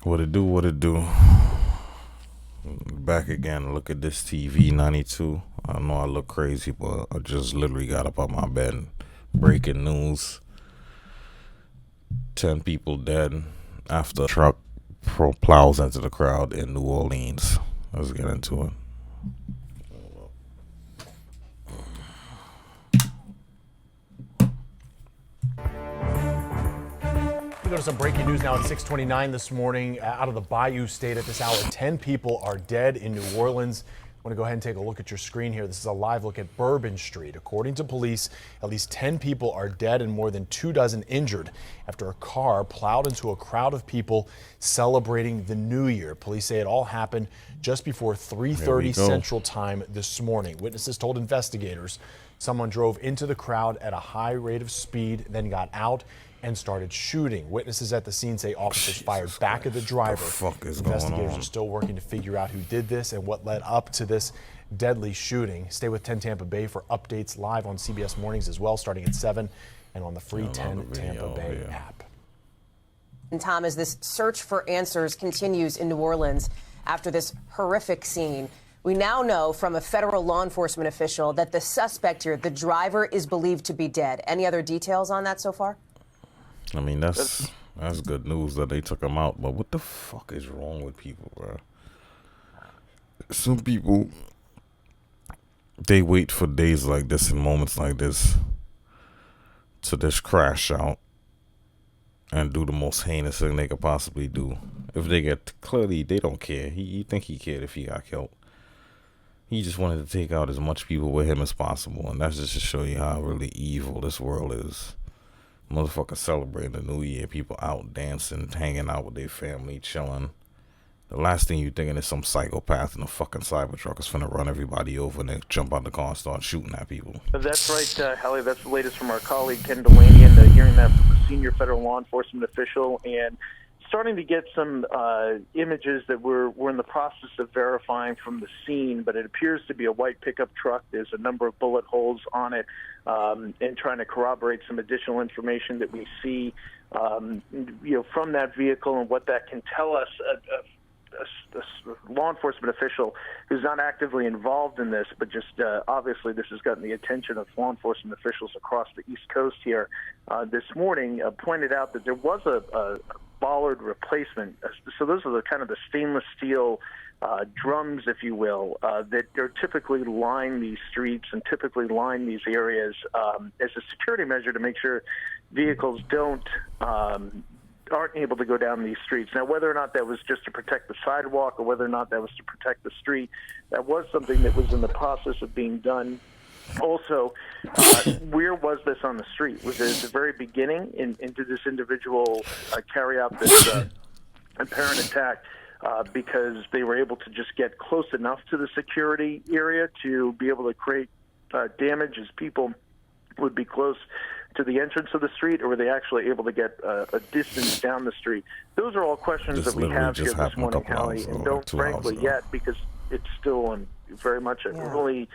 What it do? What it do? Back again. Look at this TV 92. I know I look crazy, but I just literally got up out my bed. Breaking news: 10 people dead after a truck plows into the crowd in New Orleans. Let's get into it. We go to some breaking news now at 6:29 this morning out of the Bayou State at this hour. 10 people are dead in New Orleans. I want to go ahead and take a look at your screen here. This is a live look at Bourbon Street. According to police, at least 10 people are dead and more than 24 injured after a car plowed into a crowd of people celebrating the New Year. Police say it all happened just before 3:30 Central Time this morning. Witnesses told investigators someone drove into the crowd at a high rate of speed, then got out and started shooting. Witnesses at the scene say officers fired back at the driver. The fuck is Investigators going on? are still working to figure out who did this and what led up to this deadly shooting. Stay with 10 Tampa Bay for updates live on CBS Mornings as well, starting at 7 and on the free 10 Tampa Bay app. And Tom, as this search for answers continues in New Orleans after this horrific scene, we now know from a federal law enforcement official that the suspect here, the driver, is believed to be dead. Any other details on that so far? I mean, that's good news that they took him out, but what the fuck is wrong with people, bro? Some people, they wait for days like this and moments like this to just crash out and do the most heinous thing they could possibly do. If they get, clearly, they don't care. You think he cared if he got killed? He just wanted to take out as much people with him as possible, and that's just to show you how really evil this world is. Motherfuckers celebrating the New Year, people out dancing, hanging out with their family, chilling. The last thing you thinking is some psychopath in a fucking Cybertruck is finna run everybody over and then jump out the car and start shooting at people. That's right, Hallie. That's the latest from our colleague Ken Delaney, and hearing that from a senior federal law enforcement official, and starting to get some images that we're in the process of verifying from the scene, but it appears to be a white pickup truck. There's a number of bullet holes on it, and trying to corroborate some additional information that we see, from that vehicle and what that can tell us. A law enforcement official who's not actively involved in this, but just obviously this has gotten the attention of law enforcement officials across the East Coast here this morning, pointed out that there was a bollard replacement. So those are the kind of the stainless steel drums, if you will, that are typically line these streets and typically line these areas as a security measure to make sure vehicles aren't able to go down these streets. Now, whether or not that was just to protect the sidewalk or whether or not that was to protect the street, that was something that was in the process of being done. Also, where was this on the street? Was it at the very beginning, did this individual carry out this apparent attack because they were able to just get close enough to the security area to be able to create damage as people would be close to the entrance of the street, or were they actually able to get a distance down the street? Those are all questions that we have here this morning, Hallie, and don't frankly yet, because it's still very much early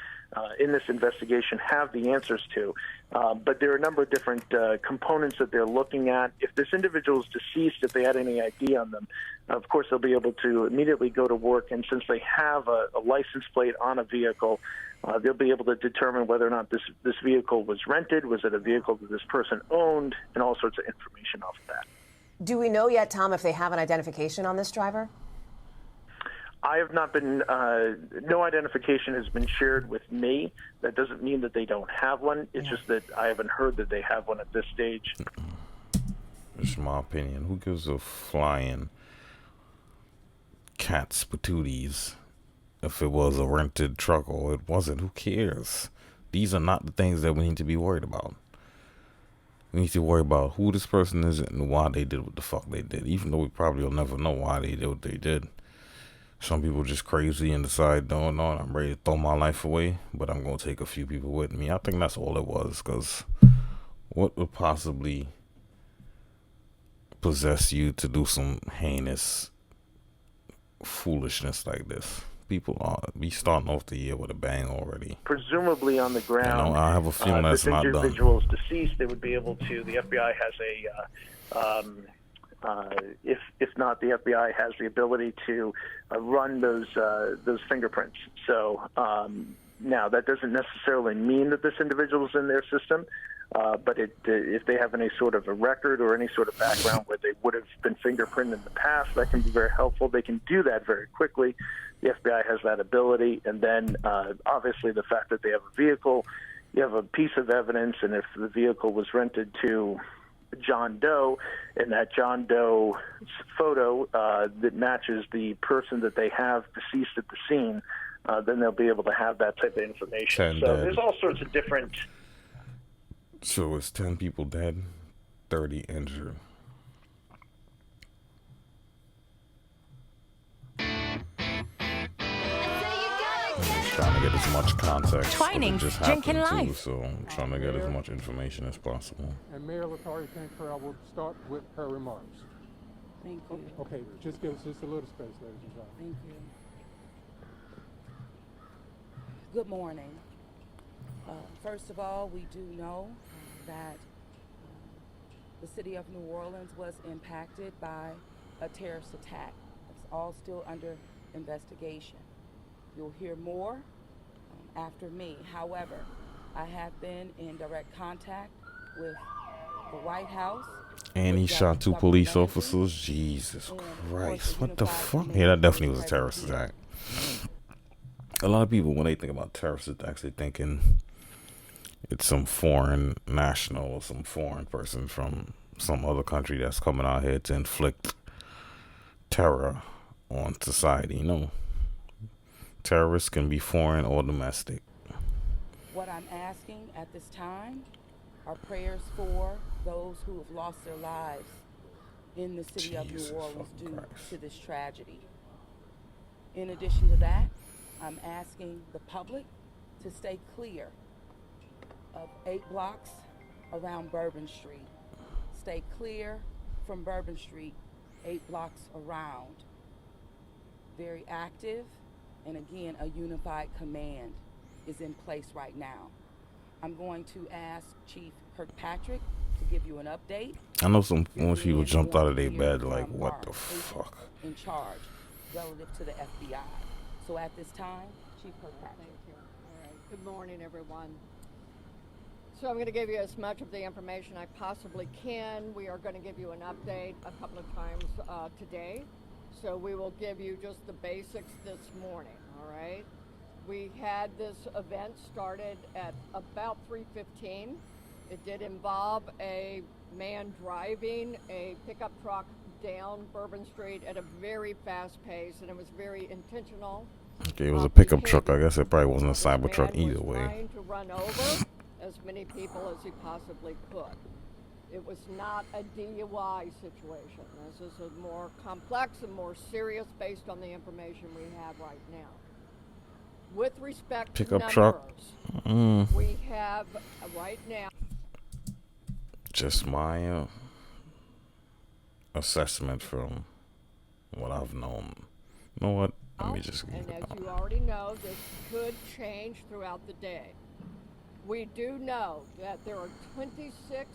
in this investigation, have the answers to. But there are a number of different components that they're looking at. If this individual is deceased, if they had any ID on them, of course they'll be able to immediately go to work, and since they have a license plate on a vehicle, they'll be able to determine whether or not this vehicle was rented, was it a vehicle that this person owned, and all sorts of information off of that. Do we know yet, Tom, if they have an identification on this driver? I have not been, no identification has been shared with me. That doesn't mean that they don't have one. It's just that I haven't heard that they have one at this stage. It's my opinion. Who gives a flying cat's patooties if it was a rented truck or it wasn't? Who cares? These are not the things that we need to be worried about. We need to worry about who this person is and why they did what the fuck they did, even though we probably will never know why they did what they did. Some people just crazy and decide, no, I'm ready to throw my life away, but I'm going to take a few people with me. I think that's all it was, because what would possibly possess you to do some heinous foolishness like this? People are be starting off the year with a bang already. Presumably on the ground. I have a feeling that's not done. This individual is deceased. They would be able to. The FBI has If not, the FBI has the ability to run those fingerprints. So now that doesn't necessarily mean that this individual is in their system, but if they have any sort of a record or any sort of background where they would have been fingerprinted in the past, that can be very helpful. They can do that very quickly. The FBI has that ability, and then obviously the fact that they have a vehicle, you have a piece of evidence, and if the vehicle was rented to John Doe, and that John Doe photo that matches the person that they have deceased at the scene, then they'll be able to have that type of information. So there's all sorts of different. So it's 10 people dead, 30 injured. I'm trying to get as much context. Twinings, just drinking happened, life. So I'm trying to get as much information as possible. And Mayor Latari Cantrell will start with her remarks. Thank you. Okay, just give us just a little space, ladies and gentlemen. Thank you. Good morning. First of all, we do know that the city of New Orleans was impacted by a terrorist attack. It's all still under investigation. You'll hear more after me. However, I have been in direct contact with the White House. And he shot 2 police officers. Jesus Christ. What the fuck? Yeah, that definitely was a terrorist attack. A lot of people, when they think about terrorist attacks, they're thinking it's some foreign national or some foreign person from some other country that's coming out here to inflict terror on society. No. Terrorists can be foreign or domestic. What I'm asking at this time are prayers for those who have lost their lives in the city of New Orleans due to this tragedy. In addition to that, I'm asking the public to stay clear of 8 blocks around Bourbon Street. Stay clear from Bourbon Street, 8 blocks around. Very active, and again, a unified command is in place right now. I'm going to ask Chief Kirkpatrick to give you an update. I know some people jumped out of their bed like, what the fuck? In charge relative to the FBI. So at this time, Chief Kirkpatrick. Thank you. All right. Good morning, everyone. So I'm going to give you as much of the information I possibly can. We are going to give you an update a couple of times today. So we will give you just the basics this morning, all right? We had this event started at about 3:15. It did involve a man driving a pickup truck down Bourbon Street at a very fast pace, and it was very intentional. Okay, it was a pickup truck. I guess it probably wasn't a Cybertruck either way. Trying to run over as many people as he possibly could. It was not a DUI situation. This is a more complex and more serious based on the information we have right now. With respect to numbers, we have right now. Just my assessment from what I've known. You know what? Let me just. And as you already know, this could change throughout the day. We do know that there are 26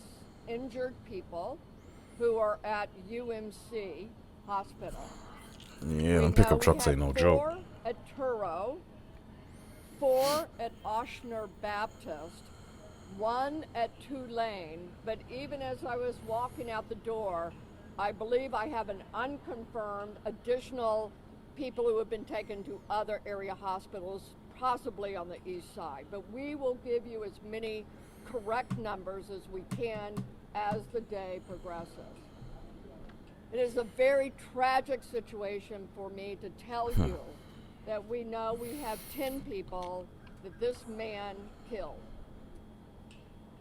injured people who are at UMC Hospital. Yeah, them pickup trucks ain't no joke. 4 at Turo, 4 at Ochsner Baptist, 1 at Tulane. But even as I was walking out the door, I believe I have an unconfirmed additional people who have been taken to other area hospitals, possibly on the east side. But we will give you as many correct numbers as we can as the day progresses. It is a very tragic situation for me to tell you that we know we have 10 people that this man killed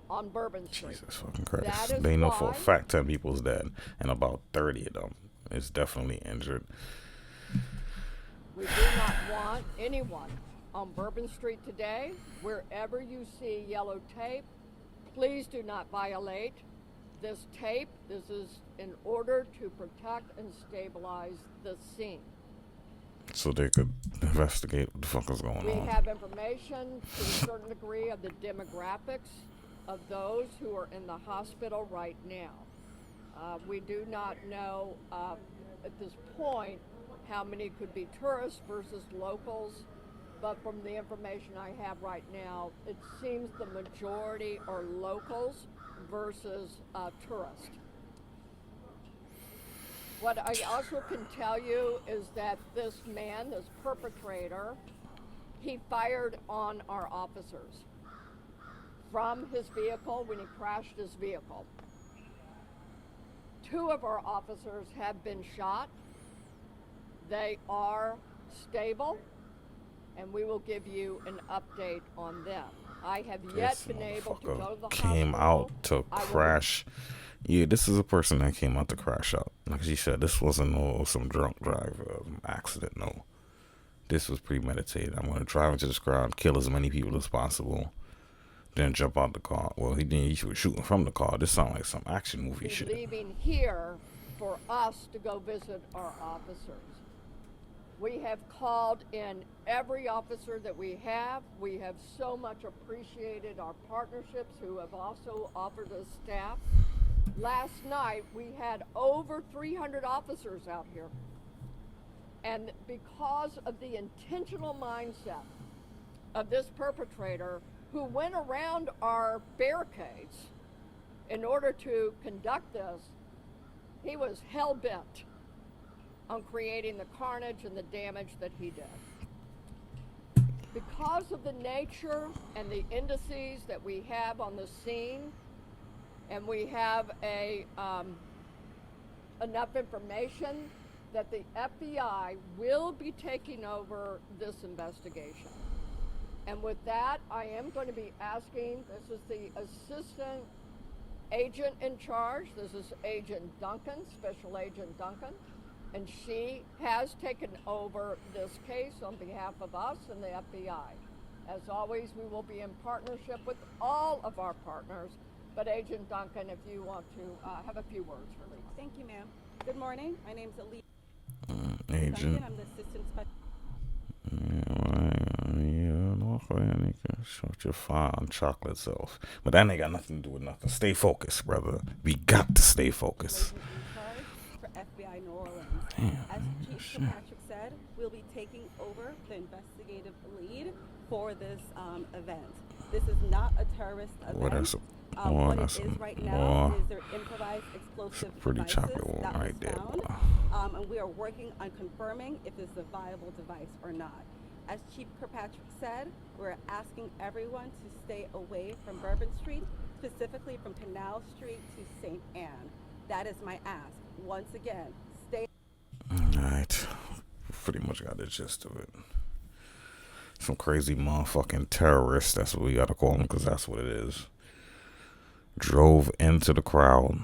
on Bourbon Street. Jesus fucking Christ. They know for a fact 10 people's dead, and about 30 of them is definitely injured. We do not want anyone on Bourbon Street today. Wherever you see yellow tape, please do not violate this tape. This is in order to protect and stabilize the scene. So they could investigate what the fuck is going on. We have information to a certain degree of the demographics of those who are in the hospital right now. We do not know at this point how many could be tourists versus locals, but from the information I have right now, it seems the majority are locals versus tourists. What I also can tell you is that this man, this perpetrator, he fired on our officers from his vehicle when he crashed his vehicle. 2 of our officers have been shot. They are stable, and we will give you an update on them. I have yet been able to go to the came hospital. out to crash. Yeah, this is a person that came out to crash out. Like she said, this wasn't some drunk driver accident. No, this was premeditated. I'm going to drive into this crowd, kill as many people as possible, then jump out the car. Well, he didn't. He was shooting from the car. This sounds like some action movie shit. Leaving here for us to go visit our officers. We have called in every officer that we have. We have so much appreciated our partnerships who have also offered us staff. Last night, we had over 300 officers out here. And because of the intentional mindset of this perpetrator who went around our barricades in order to conduct this, he was hell-bent on creating the carnage and the damage that he did. Because of the nature and the indices that we have on the scene, and we have enough information that the FBI will be taking over this investigation. And with that, I am going to be asking, this is the assistant agent in charge. This is Agent Duncan, Special Agent Duncan. And she has taken over this case on behalf of us and the FBI. As always, we will be in partnership with all of our partners. But Agent Duncan, if you want to have a few words for me. Thank you, ma'am. Good morning. My name's Elise. Agent. Duncan. I'm the assistant special. Shut your fine chocolate self. But that ain't got nothing to do with nothing. Stay focused, brother. We got to stay focused. In charge for FBI New Orleans. As Chief Kirkpatrick said, we'll be taking over the investigative lead for this event. This is not a terrorist event. What it is right now is their improvised explosive pretty devices chocolate one that right was there. found. And we are working on confirming if it's a viable device or not. As Chief Kirkpatrick said, we're asking everyone to stay away from Bourbon Street, specifically from Canal Street to St. Anne. That is my ask. Once again, stay. Alright. Pretty much got the gist of it. Some crazy motherfucking terrorists, that's what we gotta call them, because that's what it is. Drove into the crowd.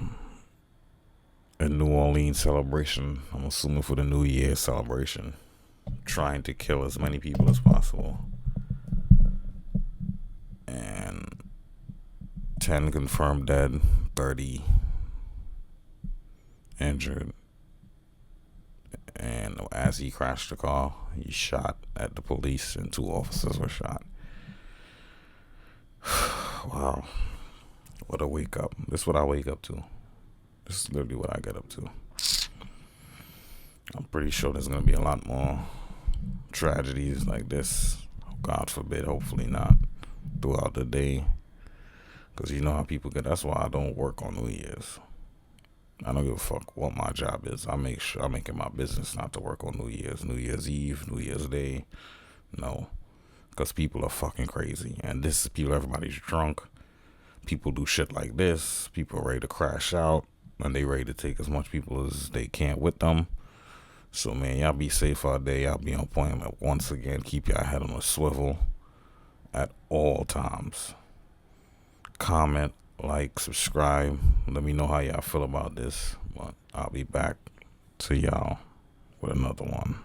A New Orleans celebration. I'm assuming for the New Year celebration. Trying to kill as many people as possible. And 10 confirmed dead, 30 injured. And as he crashed the car, he shot at the police and 2 officers were shot. Wow. What a wake up. This is what I wake up to. This is literally what I get up to. I'm pretty sure there's going to be a lot more tragedies like this. God forbid, hopefully not, throughout the day. Because you know how people get. That's why I don't work on New Year's. I don't give a fuck what my job is. I make it my business not to work on New Year's. New Year's Eve, New Year's Day. No. Because people are fucking crazy. And this is people, everybody's drunk. People do shit like this. People are ready to crash out. And they ready to take as much people as they can with them. So, man, y'all be safe out there. Y'all be on point. Like, once again, keep your head on a swivel at all times. Comment, like, subscribe. Let me know how y'all feel about this. But I'll be back to y'all with another one.